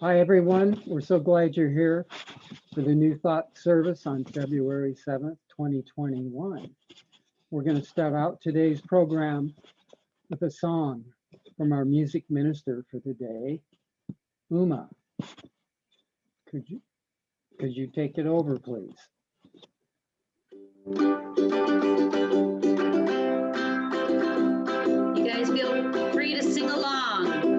Hi, everyone. We're so glad you're here for the New Thought service on February 7th, 2021. We're going to start out today's program with a song from our music minister for the day, Uma. Could you take it over, please? You guys feel free to sing along.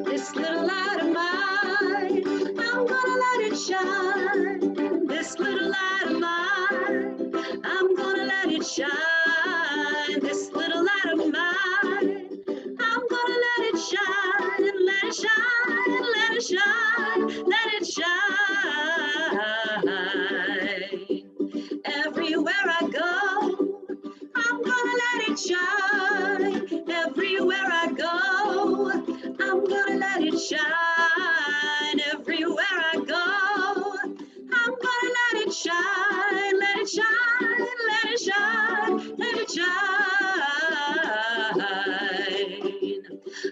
This little light of mine, I'm gonna let it shine. This little light of mine, I'm gonna let it shine. This little light of mine, I'm gonna let it shine, let it shine, let it shine, let it shine. Everywhere I go, I'm gonna let it shine. Everywhere I go, I'm gonna let it shine. Everywhere I go, I'm gonna let it shine. Let it shine, let it shine, let it shine.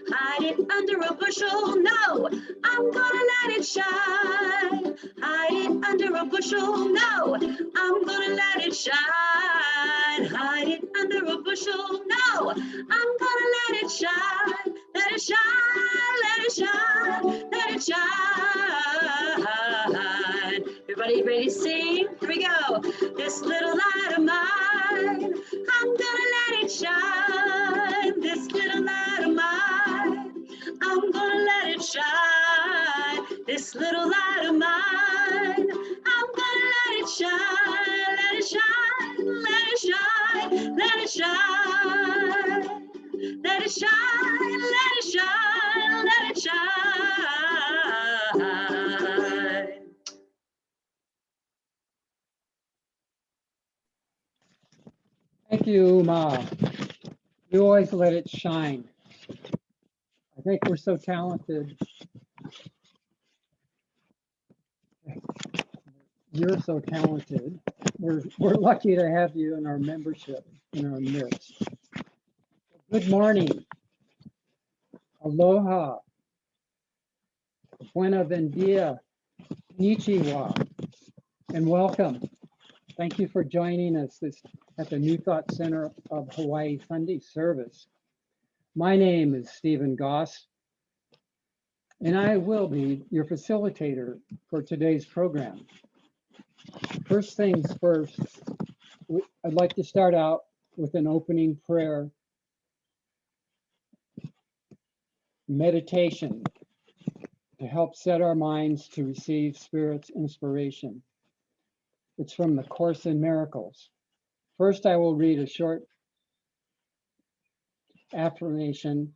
Hide it under a bushel, no, I'm gonna let it shine. Hide it under a bushel, no, I'm gonna let it shine. Hide it under a bushel, no, I'm gonna let it shine. Let it shine, let it shine, let it shine. Everybody ready to sing? Here we go. This little light of mine, I'm gonna let it shine. This little light of mine, I'm gonna let it shine. This little light of mine, I'm gonna let it shine. Let it shine, let it shine, let it shine. Let it shine, let it shine, let it shine. Thank you, Uma. You always let it shine. I think we're so talented. You're so talented. We're lucky to have you in our membership, in our midst. Good morning. Aloha. Buena vendia. Konnichiwa. And welcome. Thank you for joining us at the New Thought Center of Hawaii Sunday service. My name is Stephen Goss, and I will be your facilitator for today's program. First things first, I'd like to start out with an opening prayer, meditation, to help set our minds to receive Spirit's inspiration. It's from the Course in Miracles. First, I will read a short affirmation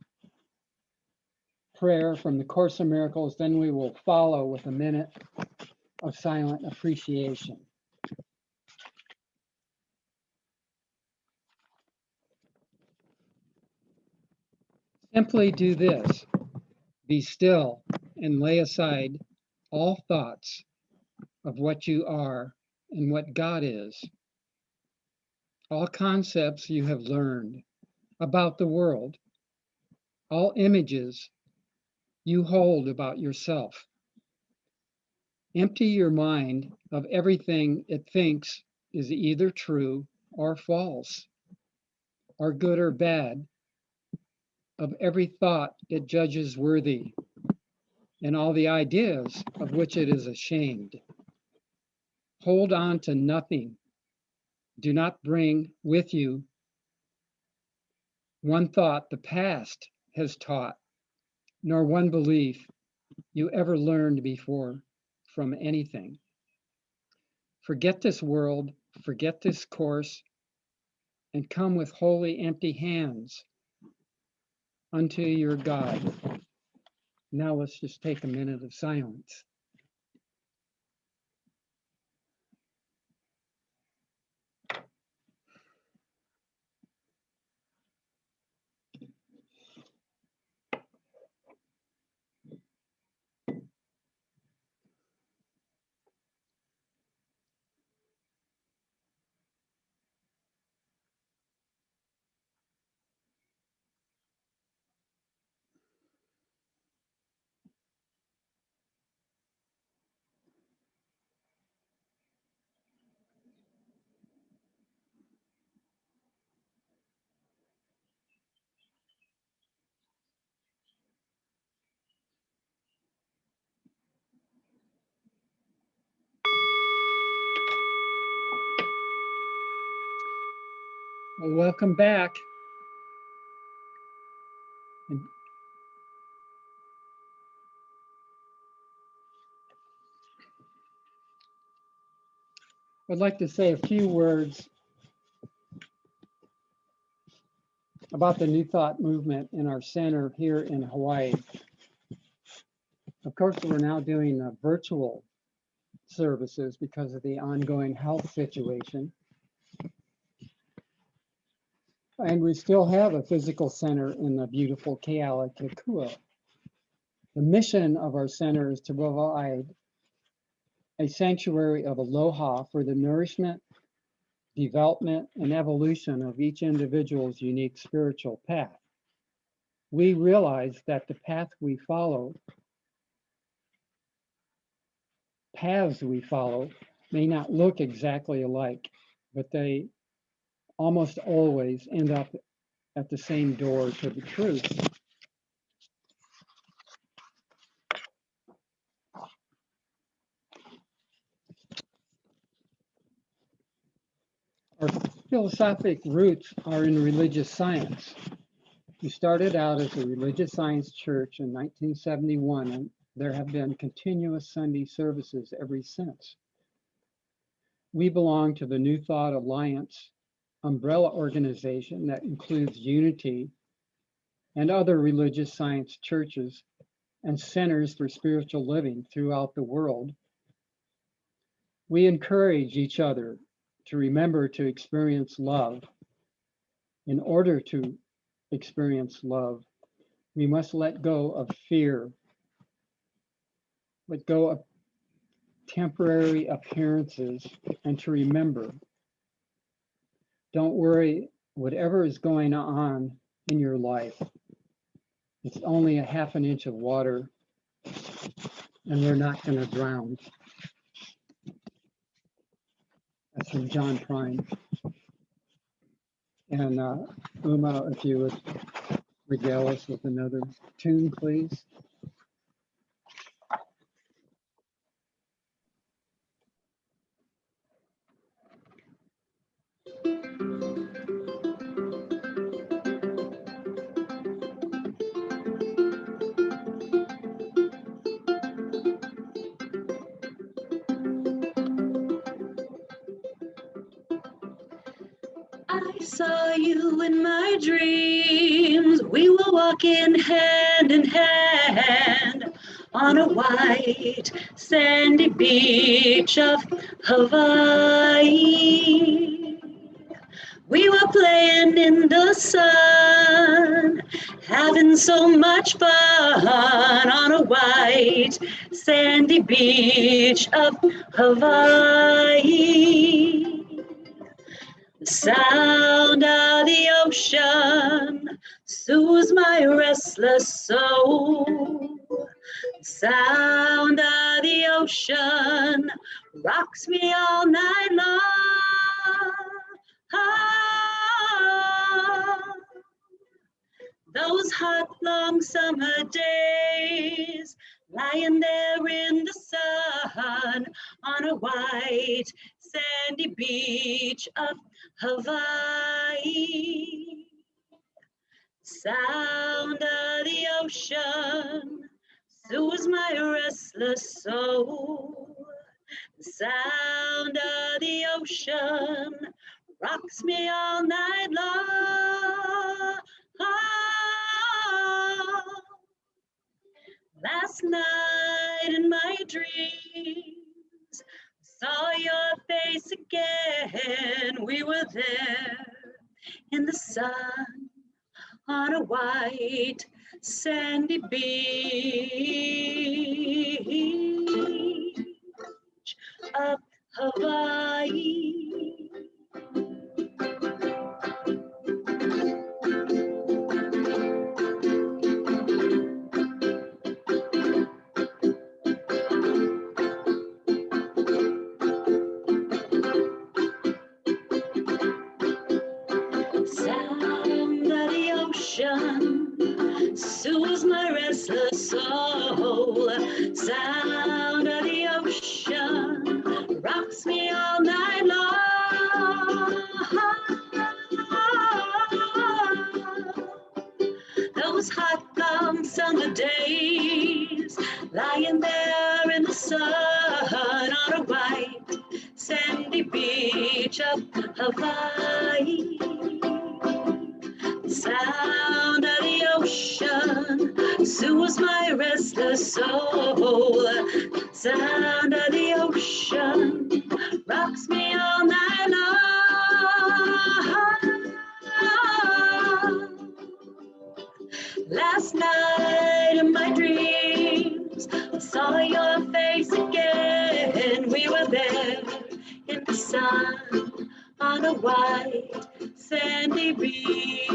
prayer from the Course in Miracles, then we will follow with a minute of silent appreciation. Simply do this: be still and lay aside all thoughts of what you are and what God is, all concepts you have learned about the world, all images you hold about yourself. Empty your mind of everything it thinks is either true or false, or good or bad, of every thought it judges worthy, and all the ideas of which it is ashamed. Hold on to nothing. Do not bring with you one thought the past has taught, nor one belief you ever learned before from anything. Forget this world, forget this course, and come with wholly empty hands unto your God. Now let's just take a minute of silence. Well, welcome back. And I'd like to say a few words about the New Thought movement in our center here in Hawaii. Of course, we're now doing virtual services because of the ongoing health situation. And we still have a physical center in the beautiful Kealakekua. The mission of our center is to provide a sanctuary of aloha for the nourishment, development, and evolution of each individual's unique spiritual path. We realize that the paths we follow may not look exactly alike, but they almost always end up at the same door to the truth. Our philosophic roots are in religious science. We started out as a religious science church in 1971, and there have been continuous Sunday services ever since. We belong to the New Thought Alliance umbrella organization that includes Unity and other religious science churches and centers for spiritual living throughout the world. We encourage each other to remember to experience love. In order to experience love, we must let go of fear, let go of temporary appearances, and to remember, don't worry, whatever is going on in your life, it's only a half an inch of water and we're not going to drown. That's from John Prine. And Uma, if you would regale us with another tune, please. I saw you in my dreams. We were walking hand in hand on a white sandy beach of Hawaii. We were playing in the sun, having so much fun on a white sandy beach of Hawaii. The sound of the ocean soothes my restless soul. The sound of the ocean rocks me all night long. Those hot, long summer days, lying there in the sun on a white sandy beach of Hawaii. Sound of the ocean soothes my restless soul. The sound of the ocean rocks me all night long. Last night in my dreams, saw your face again. We were there in the sun on a white sandy beach of Hawaii. Soothes my restless soul. Sound of the ocean rocks me all night long. on the days, lying there in the sun on a white sandy beach of Hawaii. The sound of the ocean soothes my restless soul. Sound of the ocean rocks me all night long. Last night in my dreams, I saw your face again. We were there in the sun on a white sandy beach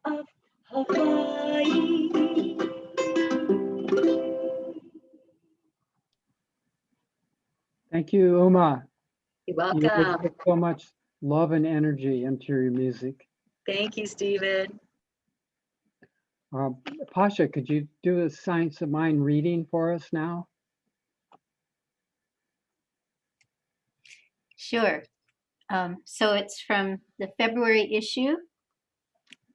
of Hawaii. Thank you, Uma. You're You always welcome. put so much love and energy into your music. Thank you, Stephen. Pasha, could you do a Science of Mind reading for us now? Sure. So it's from the February issue.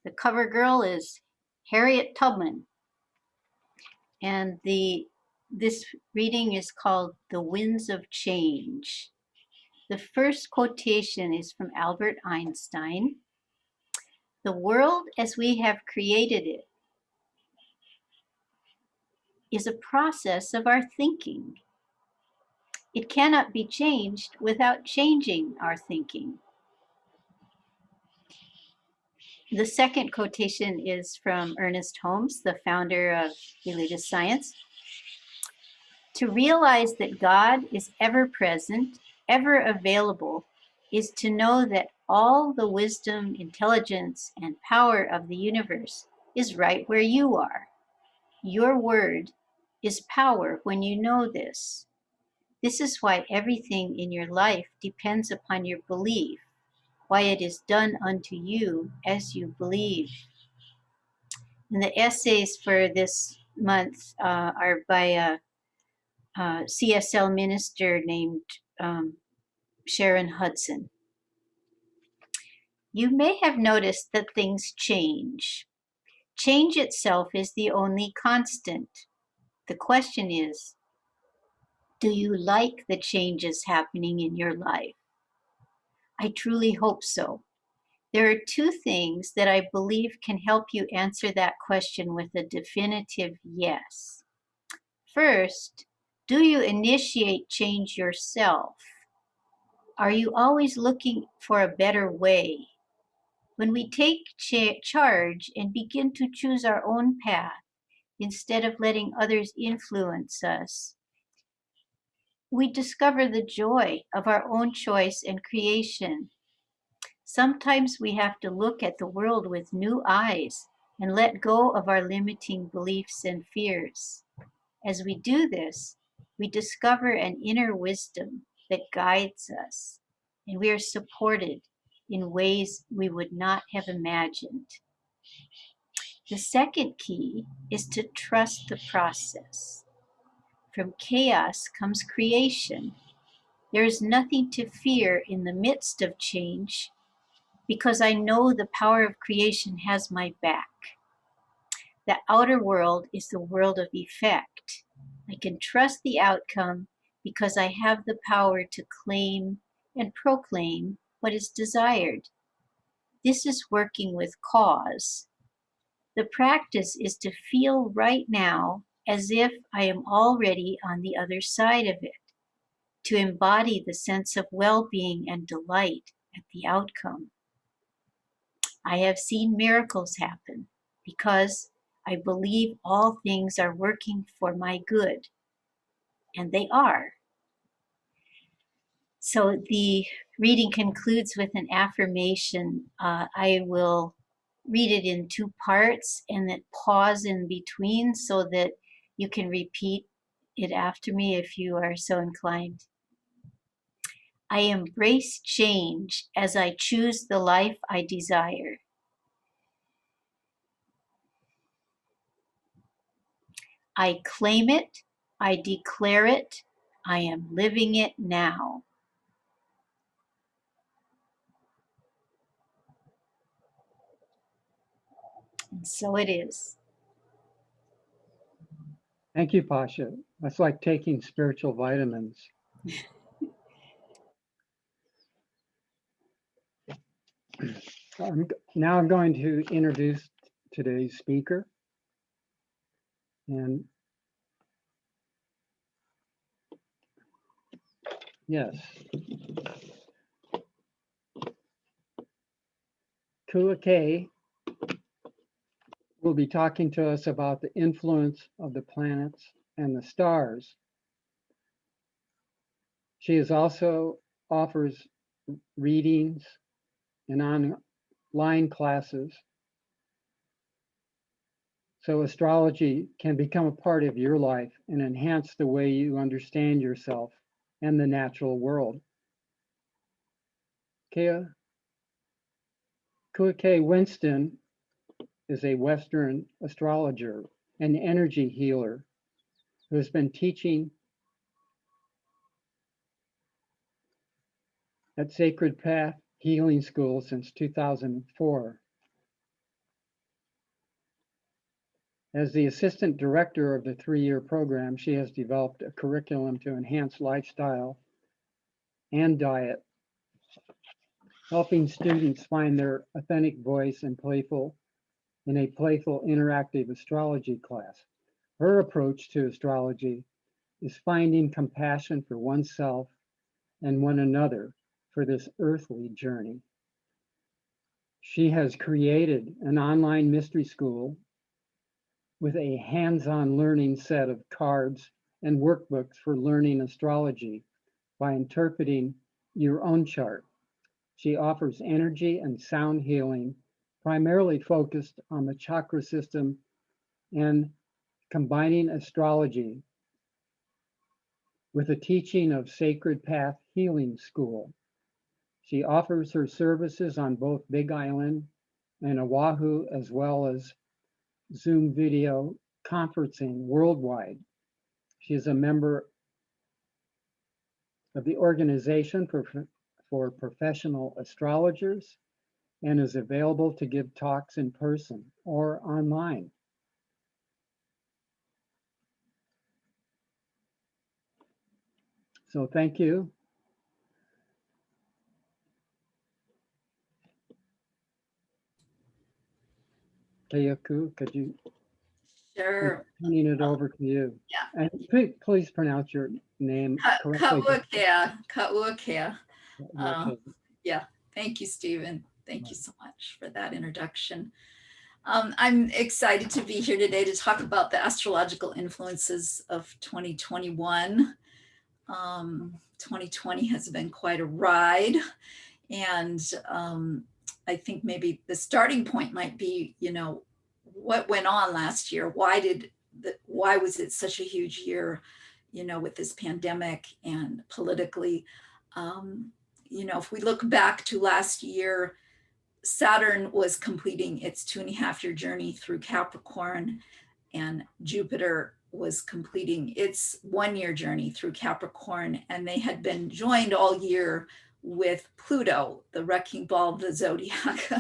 The cover girl is Harriet Tubman. And this reading is called The Winds of Change. The first quotation is from Albert Einstein. The world as we have created it is a process of our thinking. It cannot be changed without changing our thinking. The second quotation is from Ernest Holmes, the founder of religious science. To realize that God is ever present, ever available, is to know that all the wisdom, intelligence, and power of the universe is right where you are. Your word is power when you know this. This is why everything in your life depends upon your belief, why it is done unto you as you believe. And the essays for this month are by a CSL minister named Sharon Hudson. You may have noticed that things change. Change itself is the only constant. The question is, do you like the changes happening in your life? I truly hope so. There are two things that I believe can help you answer that question with a definitive yes. First, do you initiate change yourself? Are you always looking for a better way? When we take charge and begin to choose our own path instead of letting others influence us, we discover the joy of our own choice and creation. Sometimes we have to look at the world with new eyes and let go of our limiting beliefs and fears. As we do this, we discover an inner wisdom that guides us, and we are supported in ways we would not have imagined. The second key is to trust the process. From chaos comes creation. There is nothing to fear in the midst of change because I know the power of creation has my back. The outer world is the world of effect. I can trust the outcome because I have the power to claim and proclaim what is desired. This is working with cause. The practice is to feel right now as if I am already on the other side of it, to embody the sense of well-being and delight at the outcome. I have seen miracles happen because I believe all things are working for my good, and they are. So the reading concludes with an affirmation. I will read it in two parts and then pause in between so that you can repeat it after me if you are so inclined. I embrace change as I choose the life I desire. I claim it, I declare it, I am living it now. And so it is. Thank you, Pasha. That's like taking spiritual vitamins. Now I'm going to introduce today's speaker. And yes, Kauakea will be talking to us about the influence of the planets and the stars. She is also offers readings and online classes, so astrology can become a part of your life and enhance the way you understand yourself and the natural world. Kauakea Winston is a Western astrologer and energy healer who has been teaching at Sacred Path Healing School since 2004. As the assistant director of the 3-year program, she has developed a curriculum to enhance lifestyle and diet, helping students find their authentic voice in a playful interactive astrology class. Her approach to astrology is finding compassion for oneself and one another for this earthly journey. She has created an online mystery school with a hands-on learning set of cards and workbooks for learning astrology by interpreting your own chart. She offers energy and sound healing, primarily focused on the chakra system and combining astrology with a teaching of Sacred Path Healing School. She offers her services on both Big Island and Oahu, as well as Zoom video conferencing worldwide. She is a member of the Organization for Professional Astrologers and is available to give talks in person or online. So thank you. Keyaku, could you? Sure. Turning it over to you. Yeah. And please pronounce your name correctly. Kauakea. Yeah. Thank you, Stephen. Thank you so much for that introduction. I'm excited to be here today to talk about the astrological influences of 2021. 2020 has been quite a ride. And I think maybe the starting point might be, what went on last year? Why was it such a huge year, with this pandemic and politically? If we look back to last year, Saturn was completing its 2.5-year journey through Capricorn, and Jupiter was completing its 1-year journey through Capricorn, and they had been joined all year with Pluto, the wrecking ball of the zodiac,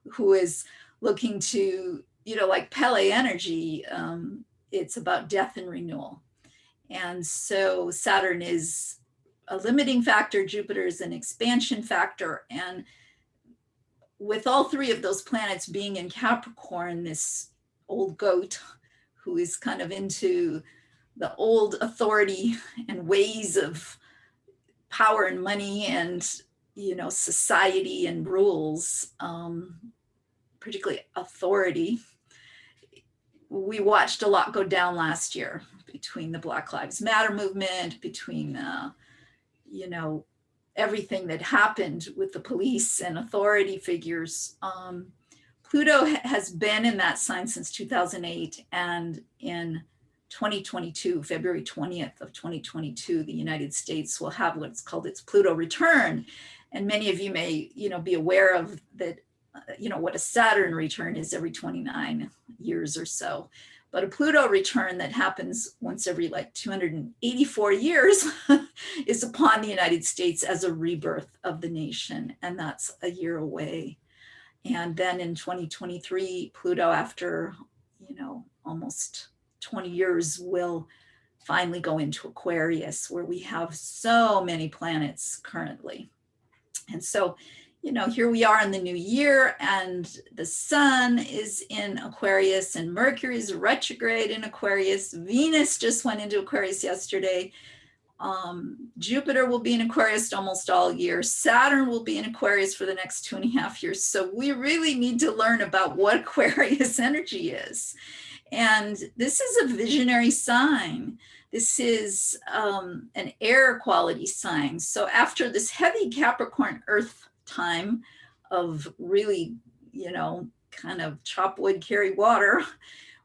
who is looking to, like Pele energy, it's about death and renewal. And so Saturn is a limiting factor, Jupiter is an expansion factor, and with all 3 of those planets being in Capricorn, this old goat who is kind of into the old authority and ways of power and money and, society and rules, particularly authority. We watched a lot go down last year between the Black Lives Matter movement, between, everything that happened with the police and authority figures. Pluto has been in that sign since 2008, and in 2022, February 20th of 2022, the United States will have what's called its Pluto return. And many of you may, be aware of that, what a Saturn return is every 29 years or so. But a Pluto return that happens once every 284 years is upon the United States as a rebirth of the nation. And that's a year away. And then in 2023, Pluto, after, almost 20 years, will finally go into Aquarius, where we have so many planets currently. And so, here we are in the new year, and the sun is in Aquarius, and Mercury is retrograde in Aquarius. Venus just went into Aquarius yesterday. Jupiter will be in Aquarius almost all year. Saturn will be in Aquarius for the next 2.5 years. So we really need to learn about what Aquarius energy is. And this is a visionary sign. This is an air quality sign. So after this heavy Capricorn Earth time of really, kind of chop wood, carry water,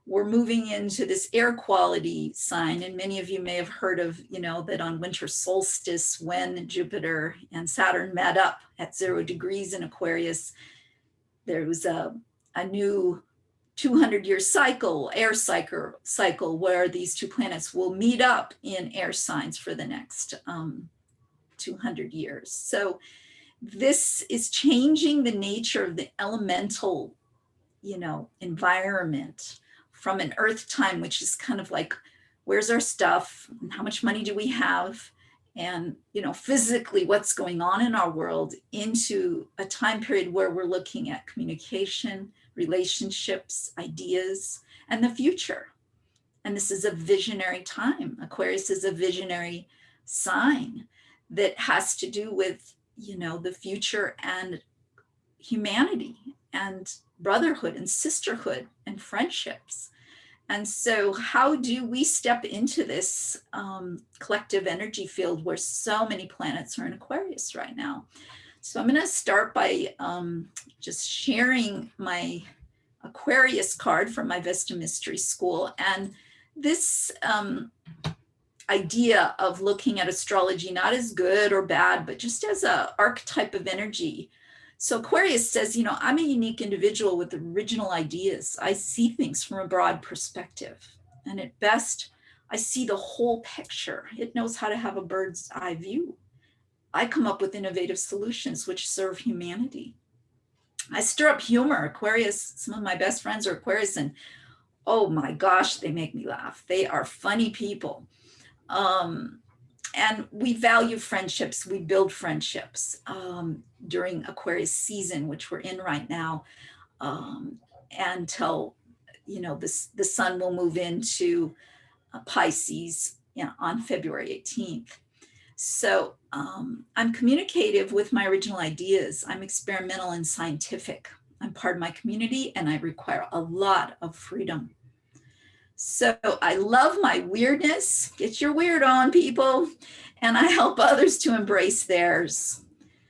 we're moving into this air quality sign. And many of you may have heard of, that on winter solstice, when Jupiter and Saturn met up at 0 degrees in Aquarius, there was a new 200-year cycle, air cycle, where these two planets will meet up in air signs for the next 200 years. So this is changing the nature of the elemental, environment from an earth time, which is kind of like, where's our stuff and how much money do we have? And, physically what's going on in our world, into a time period where we're looking at communication, relationships, ideas, and the future. And this is a visionary time. Aquarius is a visionary sign that has to do with, the future and humanity and brotherhood and sisterhood and friendships. And so how do we step into this collective energy field where so many planets are in Aquarius right now? So I'm going to start by just sharing my Aquarius card from my Vesta Mystery School. And this idea of looking at astrology not as good or bad, but just as an archetype of energy. So Aquarius says, I'm a unique individual with original ideas. I see things from a broad perspective. And at best, I see the whole picture. It knows how to have a bird's eye view. I come up with innovative solutions which serve humanity. I stir up humor. Aquarius, some of my best friends are Aquarius, and oh my gosh, they make me laugh. They are funny people. And we value friendships. We build friendships during Aquarius season, which we're in right now, until, the sun will move into Pisces on February 18th. So I'm communicative with my original ideas. I'm experimental and scientific. I'm part of my community, and I require a lot of freedom. So I love my weirdness. Get your weird on, people. And I help others to embrace theirs.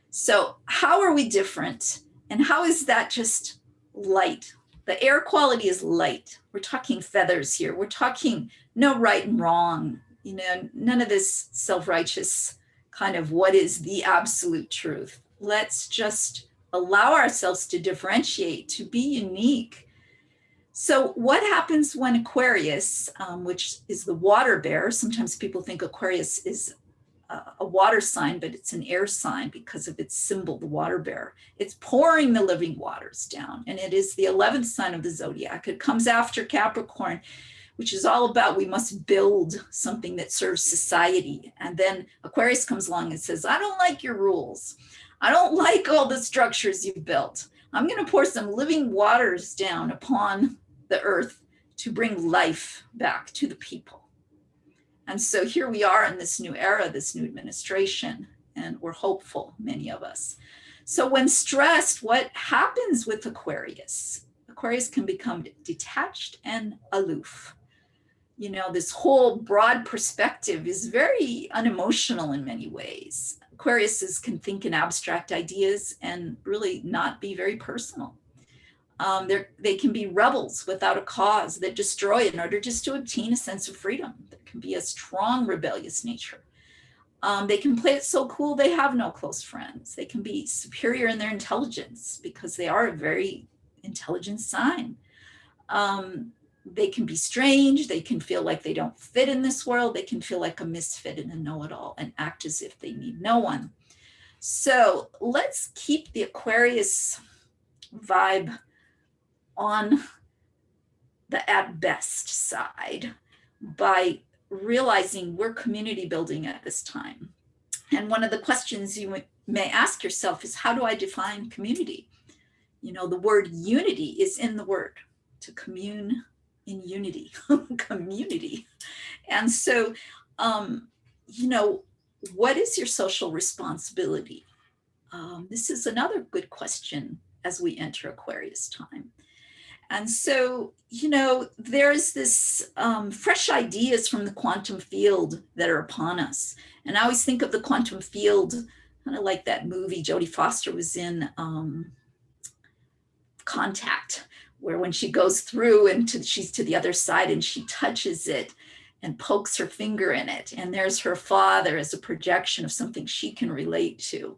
So how are we different? And how is that just light? The air quality is light. We're talking feathers here. We're talking no right and wrong. None of this self-righteous kind of what is the absolute truth. Let's just allow ourselves to differentiate, to be unique. So what happens when Aquarius, which is the water bearer, sometimes people think Aquarius is a water sign, but it's an air sign because of its symbol, the water bearer. It's pouring the living waters down, and it is the 11th sign of the zodiac. It comes after Capricorn, which is all about we must build something that serves society. And then Aquarius comes along and says, I don't like your rules. I don't like all the structures you've built. I'm going to pour some living waters down upon the earth to bring life back to the people. And so here we are in this new era, this new administration, and we're hopeful, many of us. So when stressed, what happens with Aquarius? Aquarius can become detached and aloof. This whole broad perspective is very unemotional in many ways. Aquariuses can think in abstract ideas and really not be very personal. They can be rebels without a cause that destroy in order just to obtain a sense of freedom. There can be a strong rebellious nature. They can play it so cool they have no close friends. They can be superior in their intelligence because they are a very intelligent sign. They can be strange. They can feel like they don't fit in this world. They can feel like a misfit and a know-it-all and act as if they need no one. So let's keep the Aquarius vibe on the at best side by realizing we're community building at this time. And one of the questions you may ask yourself is, how do I define community? You know, the word unity is in the word, to commune in unity, community. And so, you know, what is your social responsibility? This is another good question as we enter Aquarius time. And so, you know, there's this fresh ideas from the quantum field that are upon us. And I always think of the quantum field, kind of like that movie Jodie Foster was in, Contact, where when she goes through and she's to the other side and she touches it and pokes her finger in it. And there's her father as a projection of something she can relate to.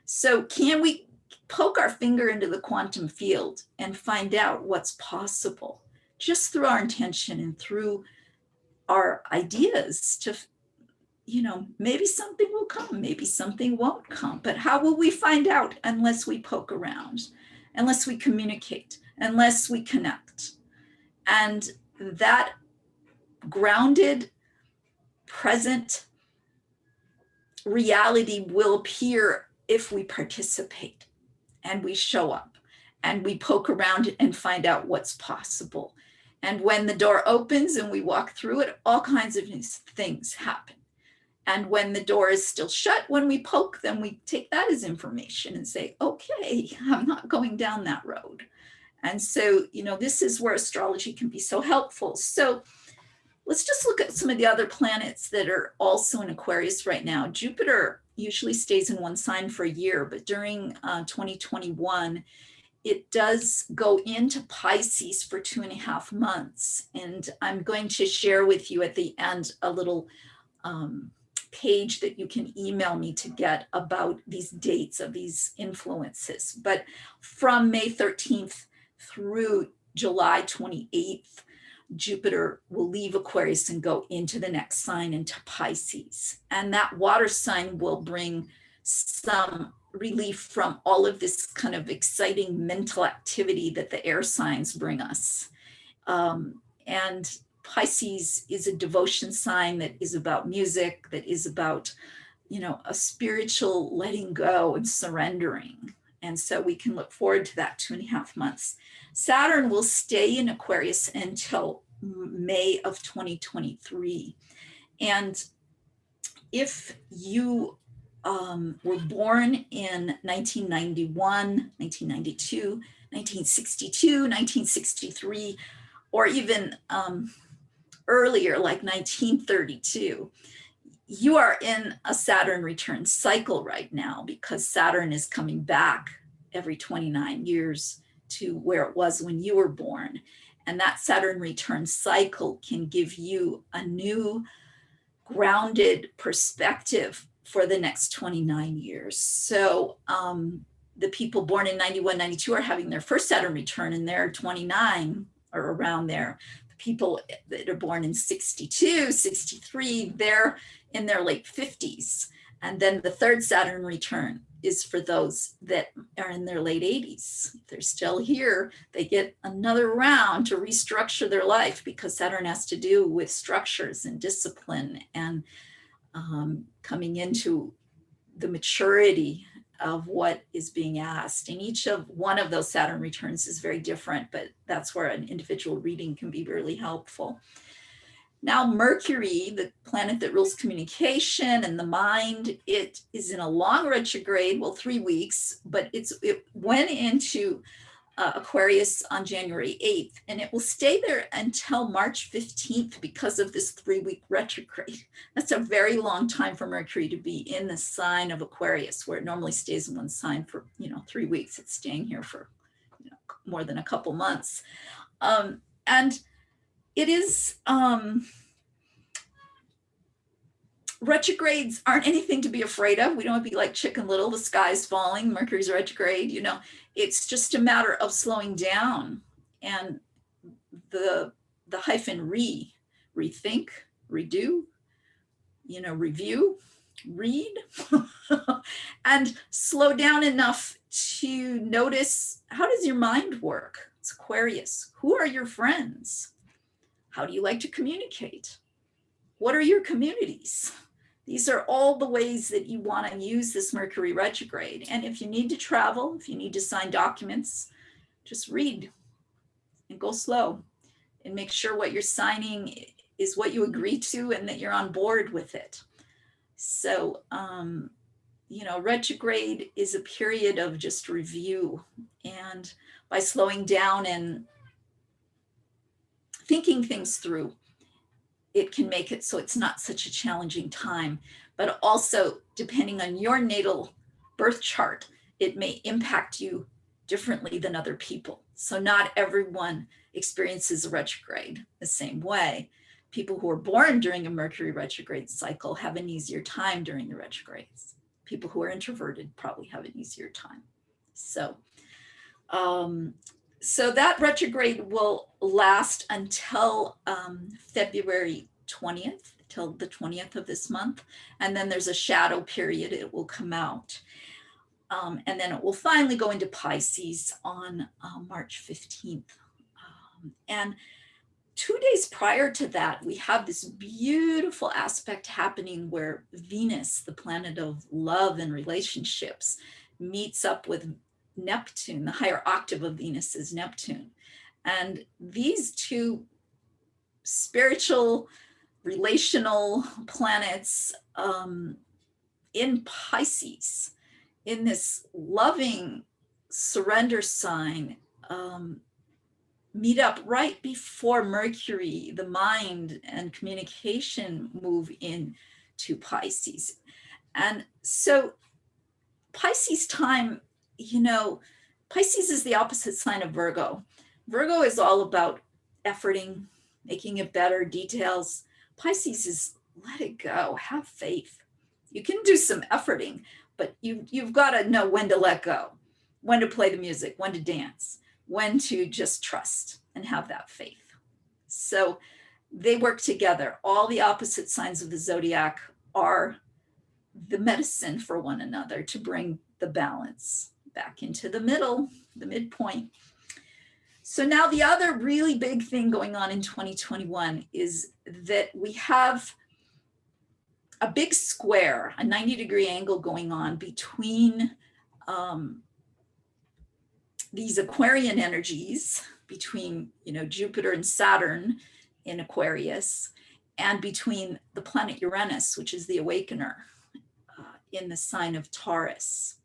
So can we poke our finger into the quantum field and find out what's possible just through our intention and through our ideas to, you know, maybe something will come, maybe something won't come, but how will we find out unless we poke around, unless we communicate, unless we connect? And that grounded, present reality will appear if we participate and we show up and we poke around and find out what's possible. And when the door opens and we walk through it, all kinds of things happen. And when the door is still shut, when we poke, then we take that as information and say, okay, I'm not going down that road. And so, you know, this is where astrology can be so helpful. So let's just look at some of the other planets that are also in Aquarius right now. Jupiter usually stays in one sign for a year, but during 2021, it does go into Pisces for 2.5 months. And I'm going to share with you at the end a little page that you can email me to get about these dates of these influences. But from May 13th through July 28th, Jupiter will leave Aquarius and go into the next sign, into Pisces. And that water sign will bring some relief from all of this kind of exciting mental activity that the air signs bring us. And Pisces is a devotion sign that is about music, that is about, you know, a spiritual letting go and surrendering. And so we can look forward to that 2.5 months. Saturn will stay in Aquarius until May of 2023. And if you were born in 1991, 1992, 1962, 1963, or even earlier, like 1932, you are in a Saturn return cycle right now, because Saturn is coming back every 29 years to where it was when you were born. And that Saturn return cycle can give you a new grounded perspective for the next 29 years. So the people born in 91, 92 are having their first Saturn return, and they're 29 or around there. The people that are born in 62, 63, they're in their late 50s. And then the third Saturn return is for those that are in their late 80s. If they're still here, they get another round to restructure their life, because Saturn has to do with structures and discipline and coming into the maturity of what is being asked. And each of one of those Saturn returns is very different, but that's where an individual reading can be really helpful. Now, Mercury, the planet that rules communication and the mind, it is in a long retrograde, well, 3 weeks, but it went into Aquarius on January 8th, and it will stay there until March 15th because of this 3-week retrograde. That's a very long time for Mercury to be in the sign of Aquarius, where it normally stays in one sign for, 3 weeks. It's staying here for more than a couple months. And it is, retrogrades aren't anything to be afraid of. We don't be like Chicken Little, the sky's falling, Mercury's retrograde, it's just a matter of slowing down. And the hyphen rethink, redo, review, read, and slow down enough to notice, how does your mind work? It's Aquarius. Who are your friends? How do you like to communicate? What are your communities? These are all the ways that you want to use this Mercury retrograde. And if you need to travel, if you need to sign documents, just read and go slow and make sure what you're signing is what you agree to and that you're on board with it. So, you know, retrograde is a period of just review, and by slowing down and thinking things through, it can make it so it's not such a challenging time. But also, depending on your natal birth chart, it may impact you differently than other people. So not everyone experiences a retrograde the same way. People who are born during a Mercury retrograde cycle have an easier time during the retrogrades. People who are introverted probably have an easier time. So, so that retrograde will last until February 20th, till the 20th of this month. And then there's a shadow period, it will come out. And then it will finally go into Pisces on March 15th. And 2 days prior to that, we have this beautiful aspect happening where Venus, the planet of love and relationships, meets up with Neptune. The higher octave of Venus is Neptune. And these two spiritual, relational planets in Pisces, in this loving surrender sign, meet up right before Mercury, the mind and communication, move into Pisces. And so Pisces time, you know, Pisces is the opposite sign of Virgo. Virgo is all about efforting, making it better, details. Pisces is let it go, have faith. You can do some efforting, but you've got to know when to let go, when to play the music, when to dance, when to just trust and have that faith. So they work together. All the opposite signs of the zodiac are the medicine for one another to bring the balance back into the middle, the midpoint. So now the other really big thing going on in 2021 is that we have a big square, a 90-degree angle going on between these Aquarian energies, between, you know, Jupiter and Saturn in Aquarius, and between the planet Uranus, which is the awakener, in the sign of Taurus.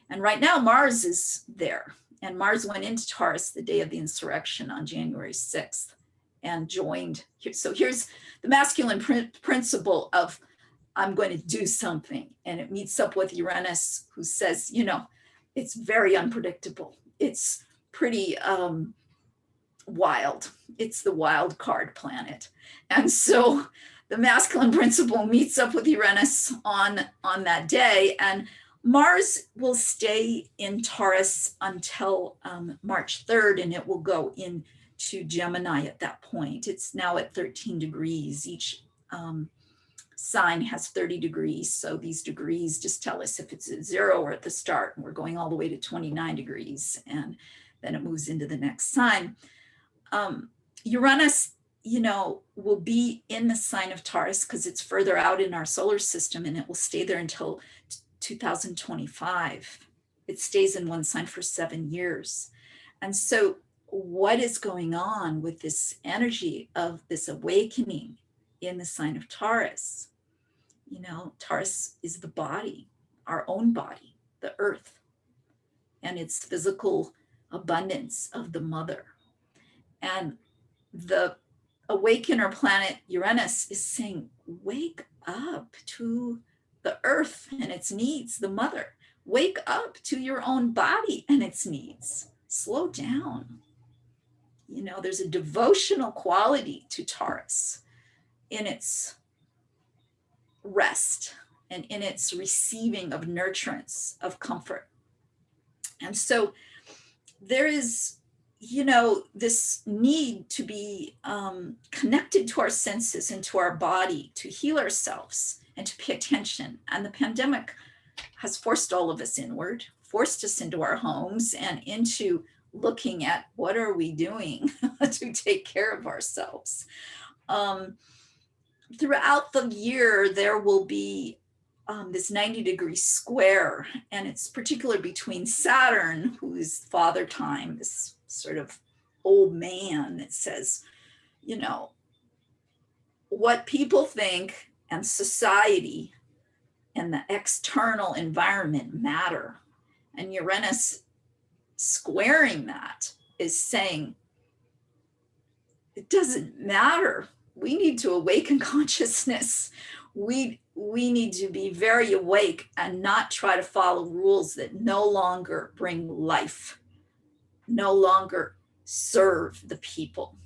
And right now Mars is there, and Mars went into Taurus the day of the insurrection on January 6th and joined. So here's the masculine principle of, I'm going to do something. And it meets up with Uranus, who says, you know, it's very unpredictable. It's pretty wild. It's the wild card planet. And so the masculine principle meets up with Uranus on that day. And Mars will stay in Taurus until March 3rd, and it will go into Gemini at that point. It's now at 13 degrees. Each sign has 30 degrees. So these degrees just tell us if it's at 0 or at the start. And we're going all the way to 29 degrees, and then it moves into the next sign. Uranus, you know, will be in the sign of Taurus because it's further out in our solar system, and it will stay there until 2025. It stays in one sign for 7 years. And so what is going on with this energy of this awakening in the sign of Taurus? You know, Taurus is the body, our own body, the earth, and its physical abundance of the mother. And the awakener planet Uranus is saying, wake up to the earth and its needs, the mother. Wake up to your own body and its needs. Slow down. You know, there's a devotional quality to Taurus in its rest and in its receiving of nurturance, of comfort. And so there is, you know, this need to be connected to our senses and to our body to heal ourselves and to pay attention. And the pandemic has forced all of us inward, forced us into our homes and into looking at what are we doing to take care of ourselves. Throughout the year, there will be this 90-degree square, and it's particular between Saturn, who is father time, this sort of old man that says, you know, what people think and society and the external environment matter. And Uranus squaring that is saying, it doesn't matter. We need to awaken consciousness. We need to be very awake and not try to follow rules that no longer bring life, no longer serve the people.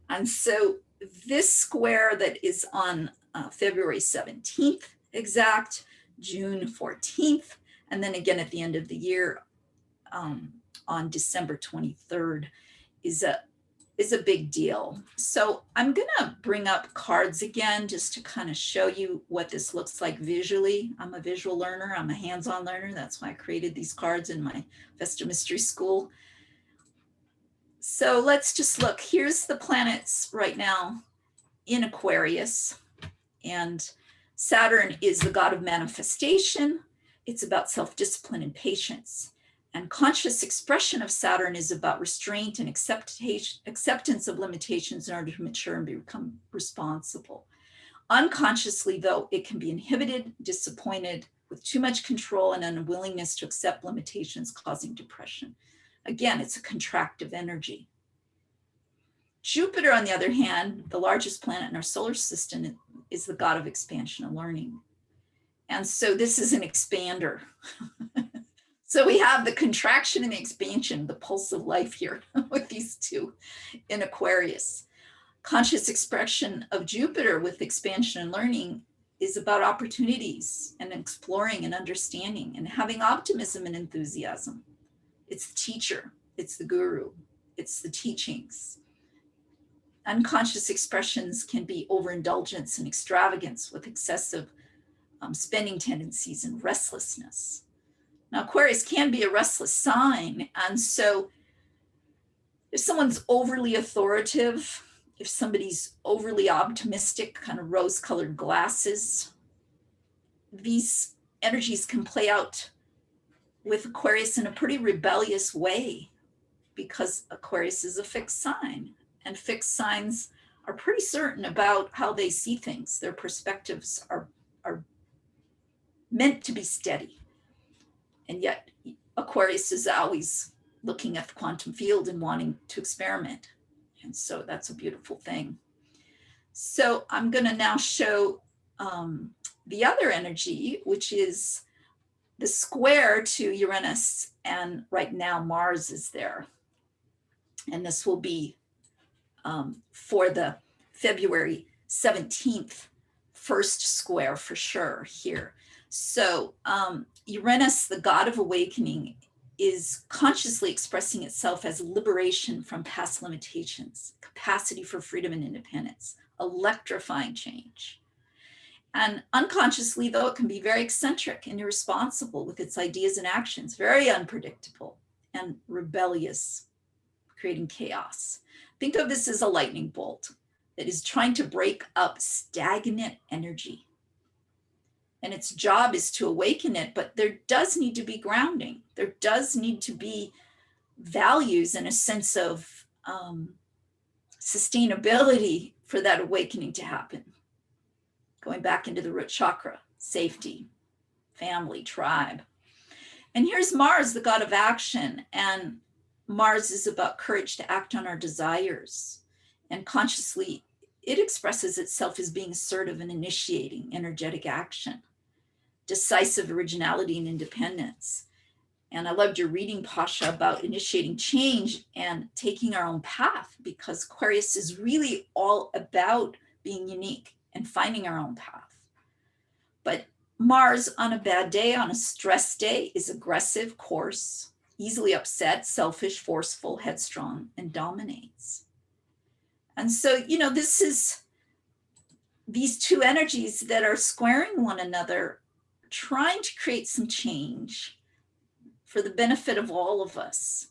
And so this square that is on February 17th exact, June 14th, and then again at the end of the year on December 23rd is a big deal. So I'm gonna bring up cards again just to kind of show you what this looks like visually. I'm a visual learner, I'm a hands-on learner. That's why I created these cards in my Vesta Mystery School. So let's just look. Here's the planets right now in Aquarius, and Saturn is the god of manifestation. It's about self-discipline and patience. And conscious expression of Saturn is about restraint and acceptance of limitations in order to mature and become responsible. Unconsciously, though, it can be inhibited, disappointed, with too much control and unwillingness to accept limitations, causing depression. Again, it's a contractive energy. Jupiter, on the other hand, the largest planet in our solar system, is the god of expansion and learning. And so this is an expander. So we have the contraction and the expansion, the pulse of life here with these two in Aquarius. Conscious expression of Jupiter with expansion and learning is about opportunities and exploring and understanding and having optimism and enthusiasm. It's the teacher, it's the guru, it's the teachings. Unconscious expressions can be overindulgence and extravagance with excessive spending tendencies and restlessness. Now, Aquarius can be a restless sign. And so if someone's overly authoritative, if somebody's overly optimistic, kind of rose-colored glasses, these energies can play out with Aquarius in a pretty rebellious way because Aquarius is a fixed sign, and fixed signs are pretty certain about how they see things. Their perspectives are meant to be steady. And yet Aquarius is always looking at the quantum field and wanting to experiment. And so that's a beautiful thing. So I'm going to now show the other energy, which is the square to Uranus. And right now Mars is there. And this will be for the February 17th first square for sure here. So Uranus, the god of awakening, is consciously expressing itself as liberation from past limitations, capacity for freedom and independence, electrifying change. And unconsciously, though, it can be very eccentric and irresponsible with its ideas and actions, very unpredictable and rebellious, creating chaos. Think of this as a lightning bolt that is trying to break up stagnant energy. And its job is to awaken it, but there does need to be grounding. There does need to be values and a sense of sustainability for that awakening to happen. Going back into the root chakra, safety, family, tribe. And here's Mars, the god of action. And Mars is about courage to act on our desires. And consciously, it expresses itself as being assertive and initiating energetic action, decisive originality and independence. And I loved your reading, Pasha, about initiating change and taking our own path, because Aquarius is really all about being unique and finding our own path. But Mars on a bad day, on a stress day, is aggressive, coarse, easily upset, selfish, forceful, headstrong, and dominates. And so, you know, this is these two energies that are squaring one another, trying to create some change for the benefit of all of us.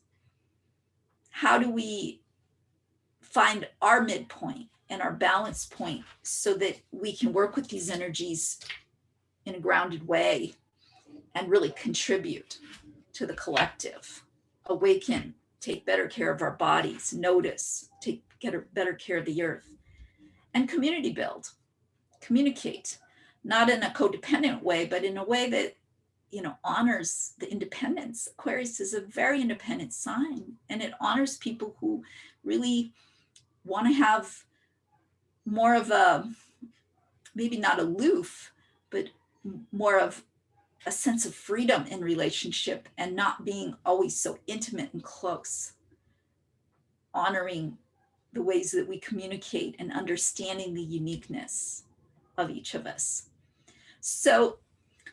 How do we find our midpoint and our balance point so that we can work with these energies in a grounded way and really contribute to the collective, awaken, take better care of our bodies, notice, take better care of the earth, and community build, communicate, not in a codependent way, but in a way that, you know, honors the independence. Aquarius is a very independent sign, and it honors people who really want to have more of a, maybe not aloof, but more of a sense of freedom in relationship and not being always so intimate and close, honoring the ways that we communicate and understanding the uniqueness of each of us. So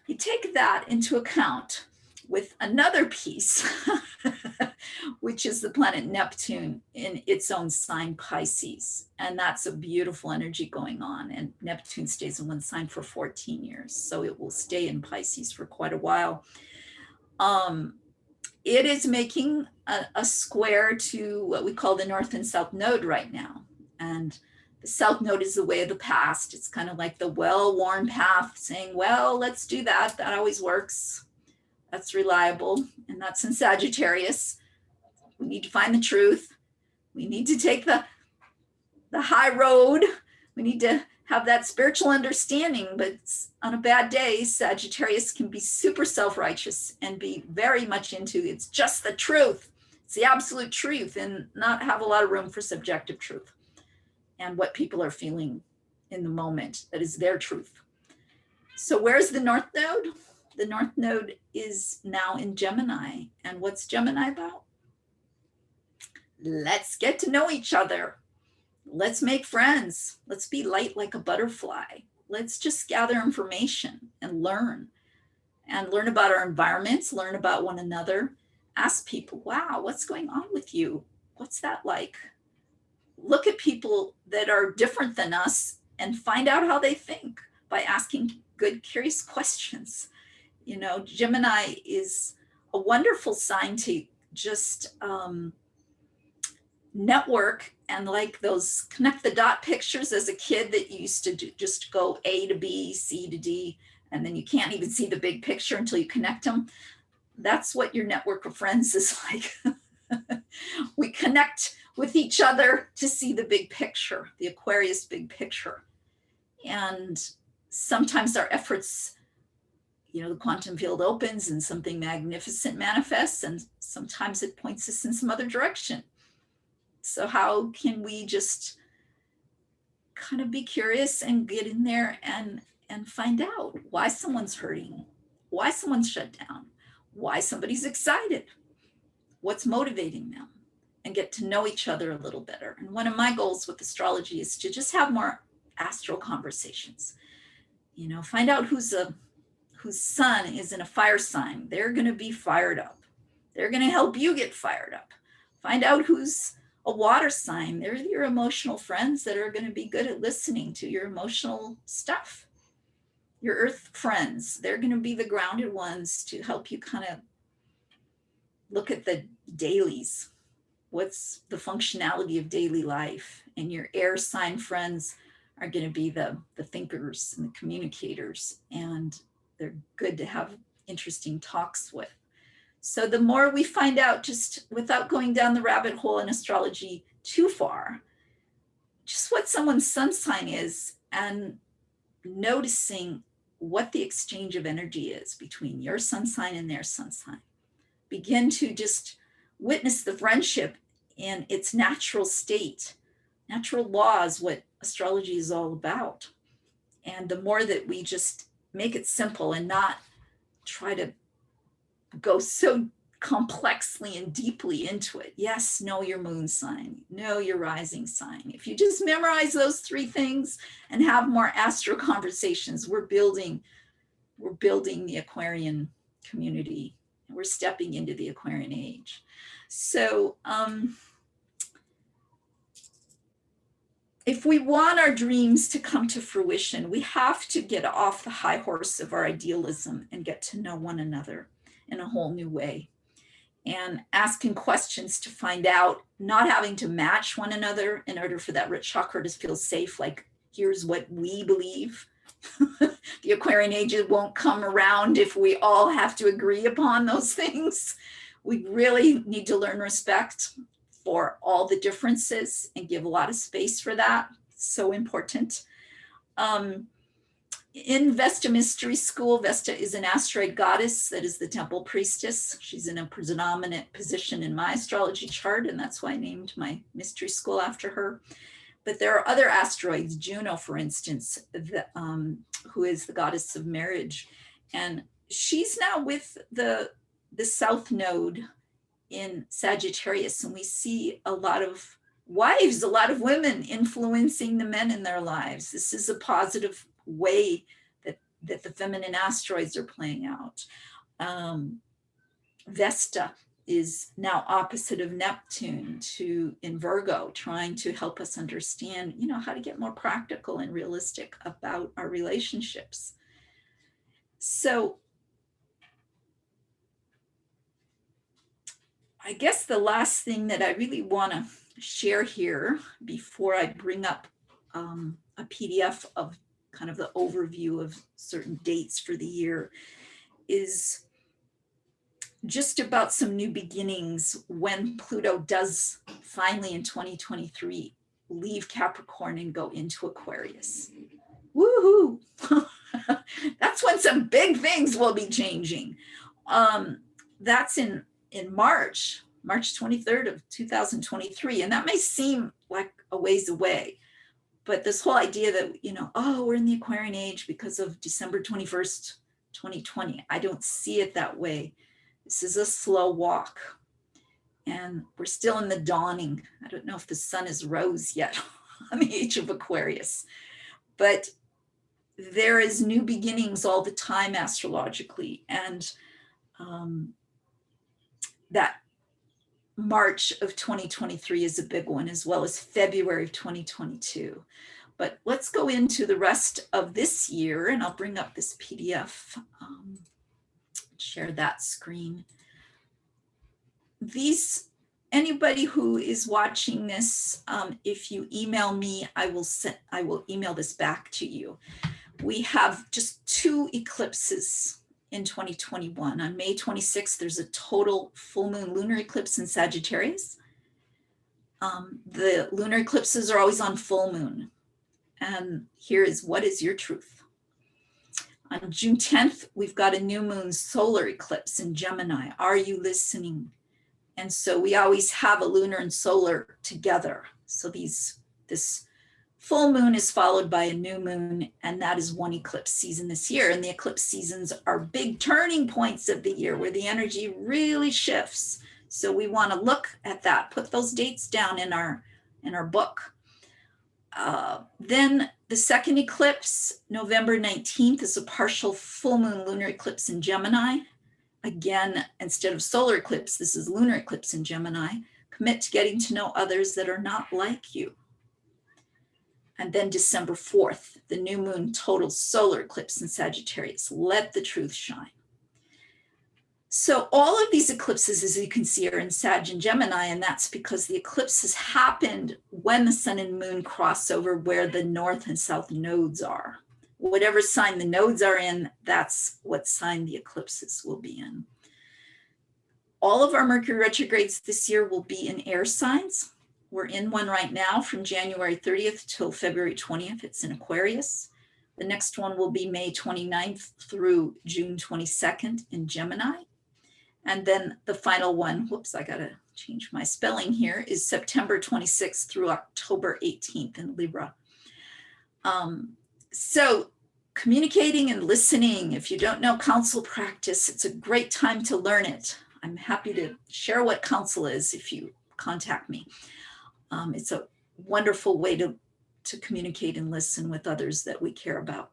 you take that into account with another piece, which is the planet Neptune in its own sign, Pisces. And that's a beautiful energy going on. And Neptune stays in one sign for 14 years. So it will stay in Pisces for quite a while. It is making a square to what we call the North and South Node right now. And the South Node is the way of the past. It's kind of like the well-worn path saying, well, let's do that. That always works. That's reliable. And that's in Sagittarius. We need to find the truth. We need to take the high road. We need to have that spiritual understanding. But on a bad day, Sagittarius can be super self-righteous and be very much into it's just the truth. It's the absolute truth, and not have a lot of room for subjective truth and what people are feeling in the moment that is their truth. So where's the North Node? The North Node is now in Gemini. And what's Gemini about? Let's get to know each other. Let's make friends. Let's be light like a butterfly. Let's just gather information and learn about our environments, learn about one another. Ask people, wow, what's going on with you? What's that like? Look at people that are different than us and find out how they think by asking good, curious questions. You know, Gemini is a wonderful sign to just network, and like those connect the dot pictures as a kid that you used to do, just go A to B, C to D, and then you can't even see the big picture until you connect them. That's what your network of friends is like. We connect with each other to see the big picture, the Aquarius big picture. And sometimes our efforts, you know, the quantum field opens and something magnificent manifests, and sometimes it points us in some other direction. So how can we just kind of be curious and get in there and find out why someone's hurting, why someone's shut down, why somebody's excited, what's motivating them, and get to know each other a little better. And one of my goals with astrology is to just have more astral conversations. You know, find out whose sun is in a fire sign. They're going to be fired up. They're going to help you get fired up. Find out who's a water sign. They're your emotional friends that are going to be good at listening to your emotional stuff. Your earth friends, they're going to be the grounded ones to help you kind of look at the dailies. What's the functionality of daily life? And your air sign friends are going to be the thinkers and the communicators, and they're good to have interesting talks with. So the more we find out, just without going down the rabbit hole in astrology too far, just what someone's sun sign is, and noticing what the exchange of energy is between your sun sign and their sun sign. Begin to just witness the friendship in its natural state. Natural law is what astrology is all about. And the more that we just make it simple and not try to go so complexly and deeply into it. Yes, know your moon sign, know your rising sign. If you just memorize those three things and have more astro conversations, we're building the Aquarian community. We're stepping into the Aquarian age. So if we want our dreams to come to fruition, we have to get off the high horse of our idealism and get to know one another in a whole new way. And asking questions to find out, not having to match one another in order for that root chakra to feel safe, like, here's what we believe. The Aquarian age won't come around if we all have to agree upon those things. We really need to learn respect for all the differences and give a lot of space for that. So important. In Vesta Mystery School, Vesta is an asteroid goddess that is the temple priestess. She's in a predominant position in my astrology chart, and that's why I named my mystery school after her. But there are other asteroids, Juno, for instance, who is the goddess of marriage. And she's now with the South Node in Sagittarius, and we see a lot of wives, a lot of women influencing the men in their lives. This is a positive way that the feminine asteroids are playing out. Vesta is now opposite of Neptune in Virgo, trying to help us understand, how to get more practical and realistic about our relationships. So I guess the last thing that I really want to share here before I bring up a PDF of kind of the overview of certain dates for the year is just about some new beginnings when Pluto does finally in 2023 leave Capricorn and go into Aquarius. Woohoo! That's when some big things will be changing. That's in March 23rd of 2023. And that may seem like a ways away, but this whole idea that, we're in the Aquarian age because of December 21st, 2020, I don't see it that way. This is a slow walk, and we're still in the dawning. I don't know if the sun has rose yet on the age of Aquarius, but there is new beginnings all the time astrologically. And that March of 2023 is a big one, as well as February of 2022. But let's go into the rest of this year, and I'll bring up this PDF, share that screen. Anybody who is watching this, if you email me, I will email this back to you. We have just 2 eclipses in 2021. On May 26th, there's a total full moon lunar eclipse in Sagittarius. The lunar eclipses are always on full moon. And here is what is your truth. On June 10th, we've got a new moon solar eclipse in Gemini. Are you listening? And so we always have a lunar and solar together. So this full moon is followed by a new moon, and that is one eclipse season this year. And the eclipse seasons are big turning points of the year where the energy really shifts. So we want to look at that, put those dates down in our book. Then the second eclipse, November 19th, is a partial full moon lunar eclipse in Gemini. Again, instead of solar eclipse, this is lunar eclipse in Gemini. Commit to getting to know others that are not like you. And then December 4th, the new moon total solar eclipse in Sagittarius. Let the truth shine. So all of these eclipses, as you can see, are in Sag and Gemini, and that's because the eclipses happened when the sun and moon cross over where the north and south nodes are. Whatever sign the nodes are in, that's what sign the eclipses will be in. All of our Mercury retrogrades this year will be in air signs. We're in one right now from January 30th till February 20th. It's in Aquarius. The next one will be May 29th through June 22nd in Gemini. And then the final one, whoops, I gotta change my spelling here, is September 26th through October 18th in Libra. So communicating and listening, if you don't know counsel practice, it's a great time to learn it. I'm happy to share what counsel is if you contact me. It's a wonderful way to communicate and listen with others that we care about.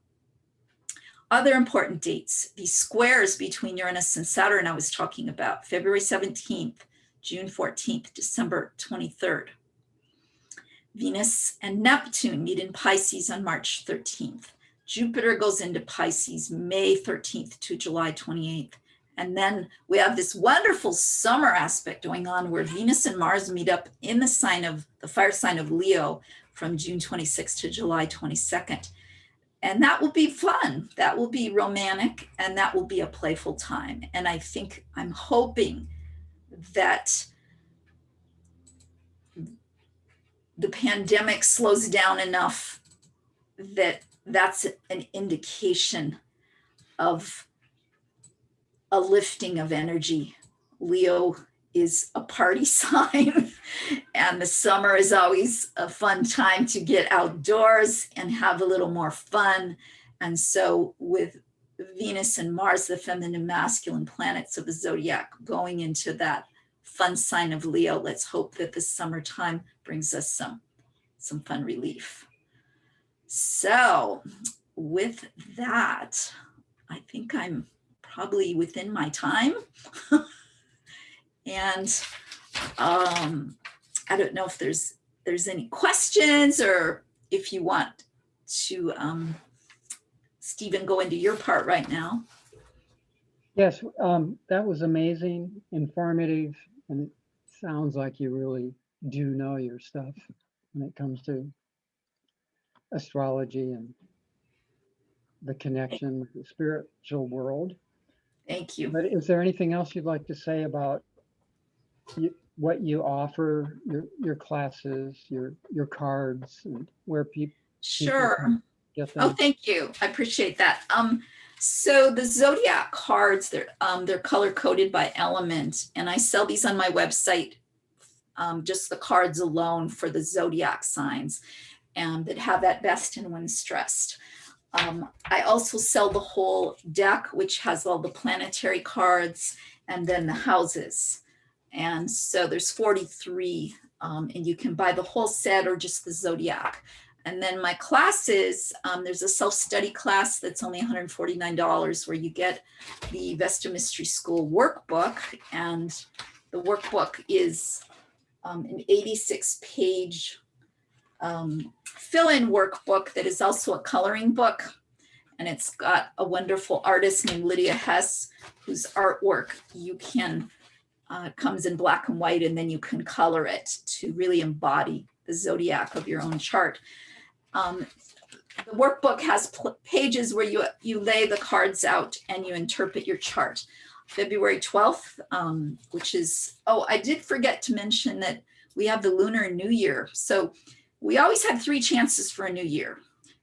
Other important dates, these squares between Uranus and Saturn I was talking about, February 17th, June 14th, December 23rd. Venus and Neptune meet in Pisces on March 13th. Jupiter goes into Pisces May 13th to July 28th. And then we have this wonderful summer aspect going on where Venus and Mars meet up in the fire sign of Leo from June 26th to July 22nd. And that will be fun. That will be romantic, and that will be a playful time. And I'm hoping that the pandemic slows down enough that that's an indication of a lifting of energy. Leo is a party sign, and the summer is always a fun time to get outdoors and have a little more fun. And so with Venus and Mars, the feminine and masculine planets of the zodiac, going into that fun sign of Leo, let's hope that the summertime brings us some fun relief. So with that, I think I'm probably within my time. And I don't know if there's any questions, or if you want to, Stephen, go into your part right now. Yes, that was amazing, informative, and it sounds like you really do know your stuff when it comes to astrology and the connection with the spiritual world. Thank you. But is there anything else you'd like to say about what you offer, your classes, your cards, and where people Sure. get them? Oh, thank you. I appreciate that. So the zodiac cards, they're color coded by element, and I sell these on my website. Just the cards alone for the zodiac signs, and that have that best and when stressed. I also sell the whole deck, which has all the planetary cards and then the houses. And so there's 43, and you can buy the whole set or just the zodiac. And then my classes, there's a self-study class that's only $149, where you get the Vesta Mystery School workbook. And the workbook is an 86-page fill-in workbook that is also a coloring book. And it's got a wonderful artist named Lydia Hess, whose artwork you can, comes in black and white, and then you can color it to really embody the zodiac of your own chart. The workbook has pages where you lay the cards out and you interpret your chart. February 12th, which is, I did forget to mention that we have the Lunar New Year. So we always have 3 chances for a new year.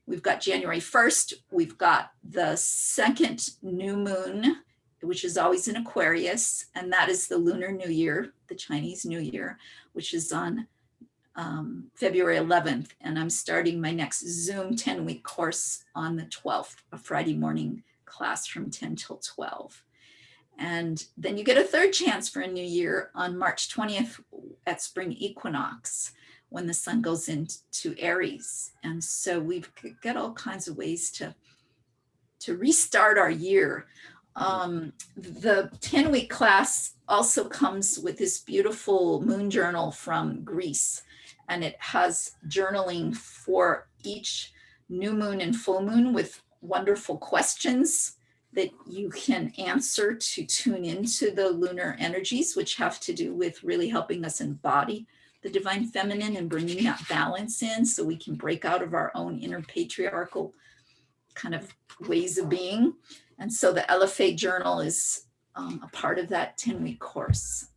We've got January 1st, we've got the second new moon, which is always in Aquarius, and that is the Lunar New Year, the Chinese New Year, which is on February 11th. And I'm starting my next Zoom 10-week course on the 12th, a Friday morning class from 10 till 12. And then you get a 3rd chance for a new year on March 20th at spring equinox, when the sun goes into Aries. And so we've got all kinds of ways to restart our year. The 10-week class also comes with this beautiful moon journal from Greece, and it has journaling for each new moon and full moon with wonderful questions that you can answer to tune into the lunar energies, which have to do with really helping us embody the divine feminine and bringing that balance in, so we can break out of our own inner patriarchal kind of ways of being. And so the LFA journal is a part of that 10-week course.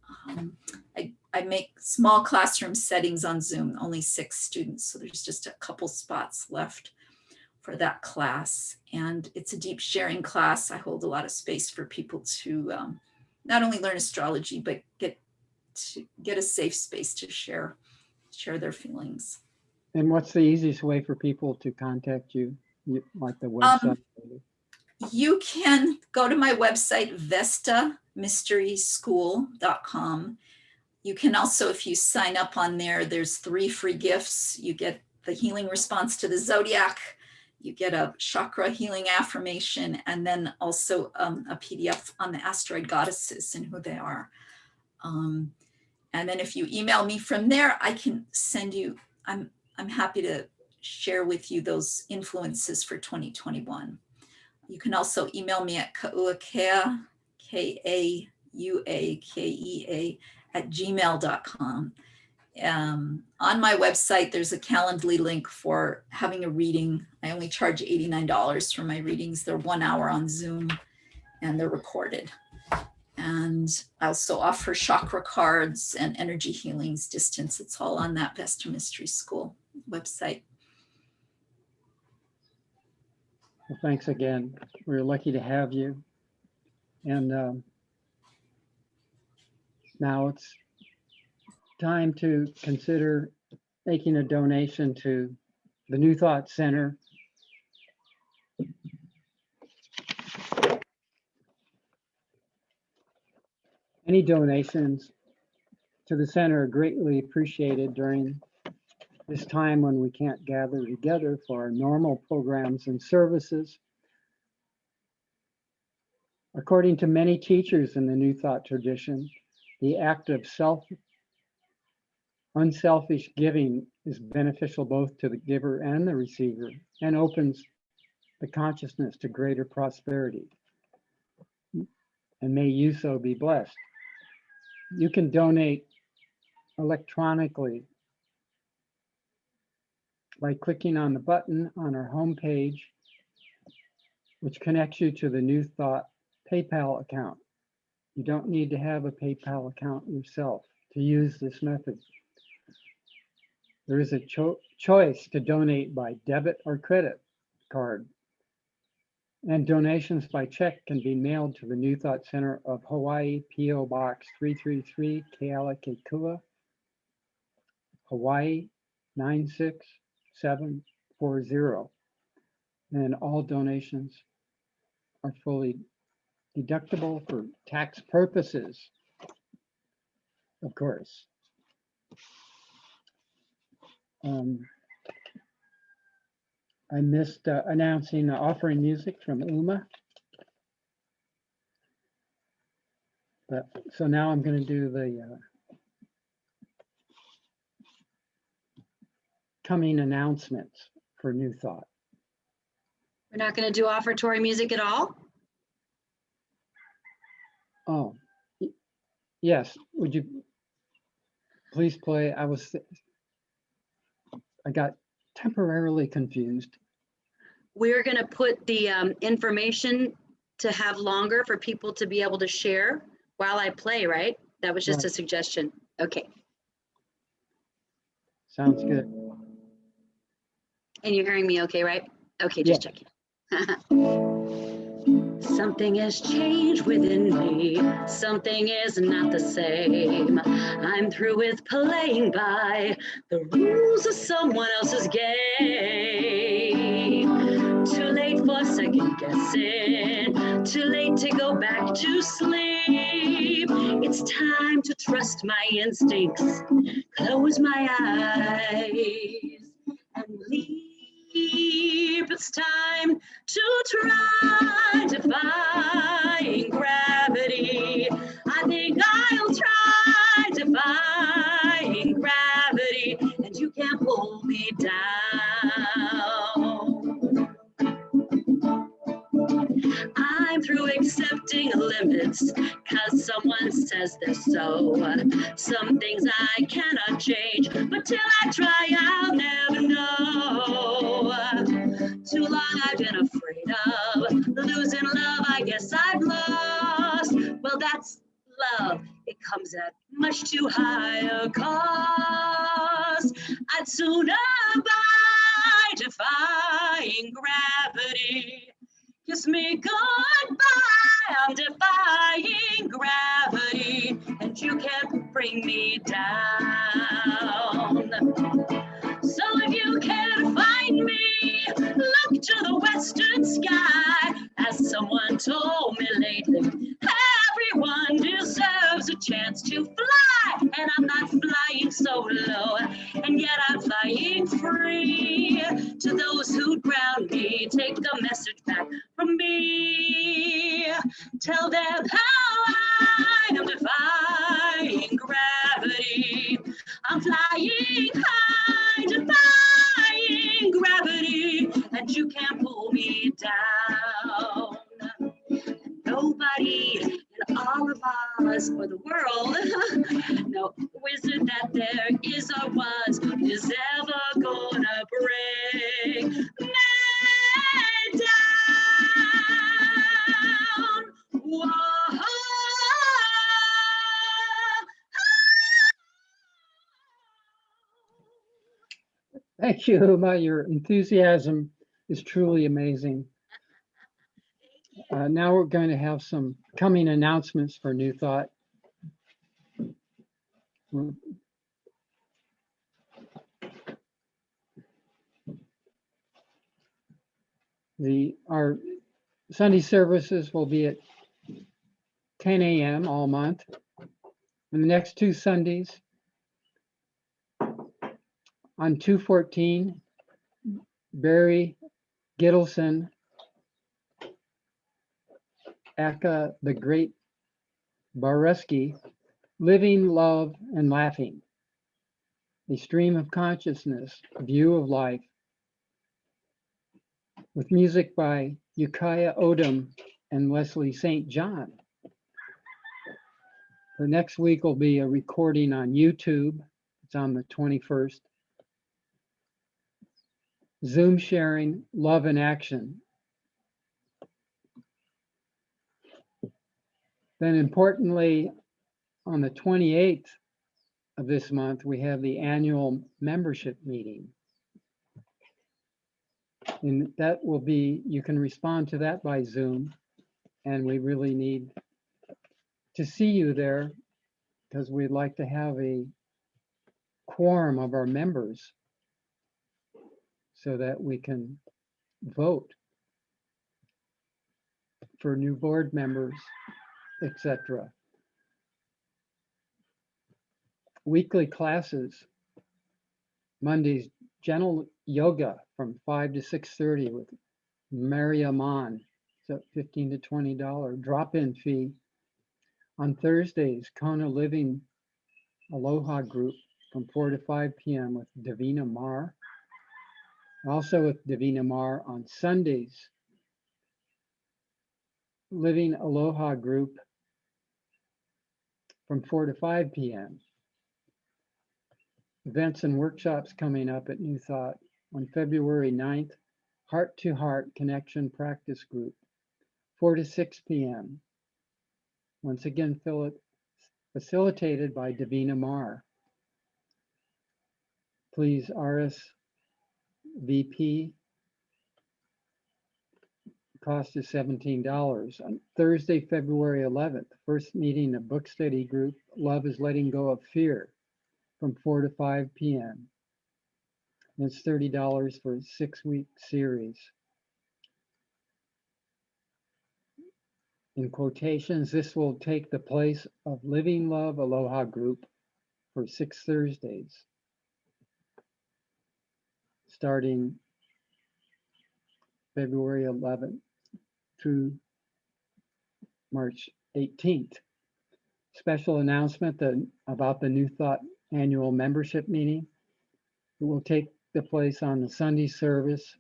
I make small classroom settings on Zoom, only 6 students. So there's just a couple spots left for that class. And it's a deep sharing class. I hold a lot of space for people to not only learn astrology, but get a safe space to share their feelings. And what's the easiest way for people to contact you, like the website? You can go to my website, vestamysteryschool.com. You can also, if you sign up on there, there's 3 free gifts. You get the healing response to the zodiac, you get a chakra healing affirmation, and then also a PDF on the asteroid goddesses and who they are. And then if you email me from there, I can send you, I'm I'm happy to share with you those influences for 2021. You can also email me at Kauakea, Kauakea @gmail.com. On my website, there's a Calendly link for having a reading. I only charge $89 for my readings. They're 1 hour on Zoom and they're recorded. And I also offer chakra cards and energy healings distance. It's all on that Vesta Mystery School website. Well, thanks again. We're lucky to have you. And now it's time to consider making a donation to the New Thought Center. Any donations to the center are greatly appreciated during this time when we can't gather together for our normal programs and services. According to many teachers in the New Thought tradition, the act of unselfish giving is beneficial both to the giver and the receiver and opens the consciousness to greater prosperity. And may you so be blessed. You can donate electronically by clicking on the button on our homepage, which connects you to the New Thought PayPal account. You don't need to have a PayPal account yourself to use this method. There is a choice to donate by debit or credit card. And donations by check can be mailed to the New Thought Center of Hawaii, P.O. Box 333, Kealakekua, Hawaii 96740. And all donations are fully deductible for tax purposes, of course. I missed announcing the offering music from Uma. But so now I'm going to do the coming announcements for New Thought. We're not going to do offertory music at all? Oh, yes. Would you please play? I got temporarily confused. We're going to put the information to have longer for people to be able to share while I play, right? That was just Right. a suggestion. Okay. Sounds good. And you're hearing me okay, right? Okay, just checking. Something has changed within me. Something is not the same. I'm through with playing by the rules of someone else's game. Too late for second guessing. Too late to go back to sleep. It's time to trust my instincts. Close my eyes and leave. It's time to try defying gravity. I think I'll try defying gravity, and you can't pull me down. I'm through accepting limits, 'cause someone says they're so. Some things I cannot change, but till I try, I'll never know. Too long I've been afraid of losing love. I guess I've lost. Well, that's love. It comes at much too high a cost. I'd sooner buy defying gravity. Kiss me goodbye. I'm defying gravity, and you can't bring me down. So if you can't find me, look to the western sky. As someone told me lately, everyone deserves a chance to fly. And I'm not flying solo, and yet I'm flying free. To those who ground me, take a message back from me. Tell them how I am defying gravity. I'm flying high, defying down. Nobody in all of Oz or the world, no wizard that there is or was, is ever gonna bring me down. Whoa. Thank you, Uma. Your enthusiasm is truly amazing. Now we're going to have some coming announcements for New Thought. Our Sunday services will be at 10 a.m. all month. And the next two Sundays on 214, Barry Gittleson, Aka the Great Bareski, Living, Love, and Laughing, a stream of consciousness, view of life, with music by Ukiah Odom and Leslie St. John. The next week will be a recording on YouTube. It's on the 21st. Zoom sharing, Love in Action. Then importantly, on the 28th of this month, we have the annual membership meeting. And that will be, you can respond to that by Zoom. And we really need to see you there because we'd like to have a quorum of our members so that we can vote for new board members, etc. Weekly classes, Mondays, gentle yoga from 5 to 6:30 with Mary Aman. It's a $15 to $20 drop-in fee. On Thursdays, Kona Living Aloha Group from 4 to 5 p.m. with Davina Mar. Also with Davina Mar on Sundays, Living Aloha Group from 4 to 5 p.m. Events and workshops coming up at New Thought on February 9th, Heart to Heart Connection Practice Group, 4 to 6 p.m. Once again, facilitated by Davina Mar. Please RSVP. Cost is $17. On Thursday, February 11th, first meeting of book study group, Love is Letting Go of Fear, from 4 to 5 p.m. And it's $30 for a 6-week series. In quotations, this will take the place of Living Love Aloha Group for 6 Thursdays, starting February 11th through March 18th. Special announcement about the New Thought annual membership meeting. It will take the place on the Sunday service,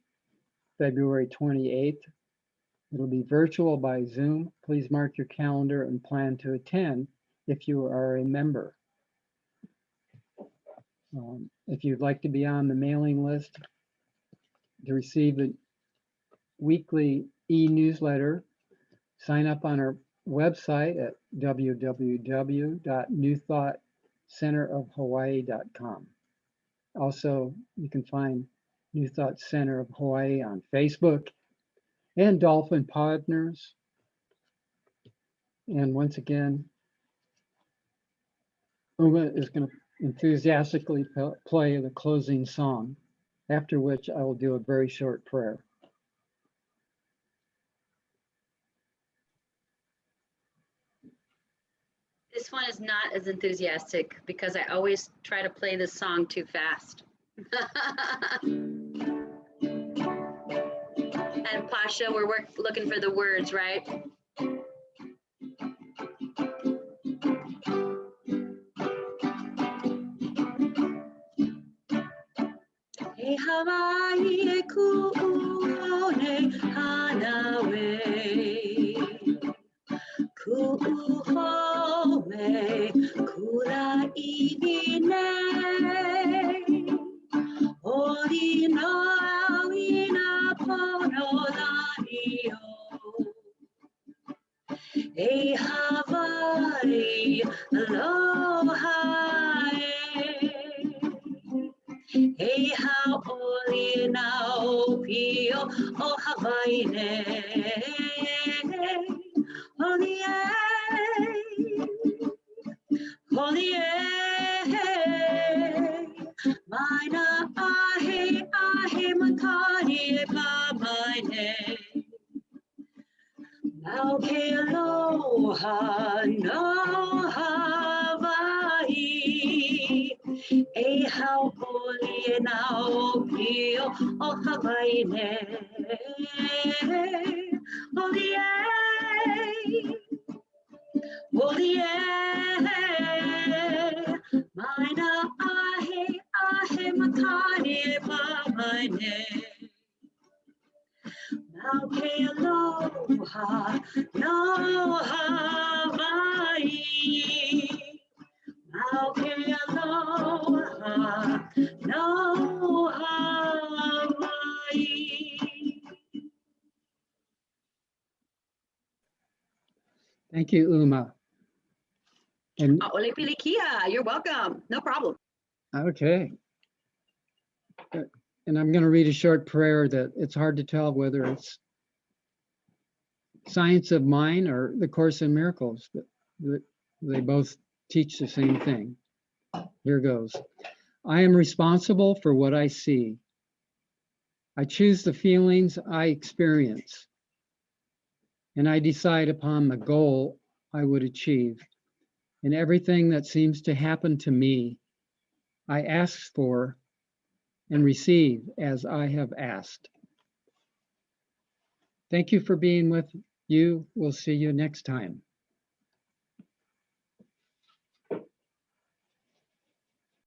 February 28th. It'll be virtual by Zoom. Please mark your calendar and plan to attend if you are a member. If you'd like to be on the mailing list to receive the weekly e-newsletter, sign up on our website at www.newthoughtcenterofhawaii.com. Also, you can find New Thought Center of Hawaii on Facebook and Dolphin Partners. And once again, Uma is going to enthusiastically play the closing song, after which I will do a very short prayer. This one is not as enthusiastic because I always try to play this song too fast. And Pasha, we're looking for the words, right? E Hawaii e ku'une hanawe. Ku'uhome kula iwine. Ori no awina pono laio. E Hawaii, aloha e. E haoli na o pio o Hawaii ne. Holi e, holi e. Maina ahe ahe makani e pa maine. Now ke aloha no Hawaii. E hao oli e nao pio o Hawaii ne. Oli e, oli e. Maina ahe ahe makani e pa maine. Now ke aloha no Hawaii. Now ke aloha no Hawaii. Thank you, Uma. And Ole pilikia, you're welcome. No problem. okay. And I'm going to read a short prayer that it's hard to tell whether it's Science of Mind or the Course in Miracles, but they both teach the same thing. Here goes. I am responsible for what I see. I choose the feelings I experience, and I decide upon the goal I would achieve. And everything that seems to happen to me, I ask for and receive as I have asked. Thank you for being with you. We'll see you next time.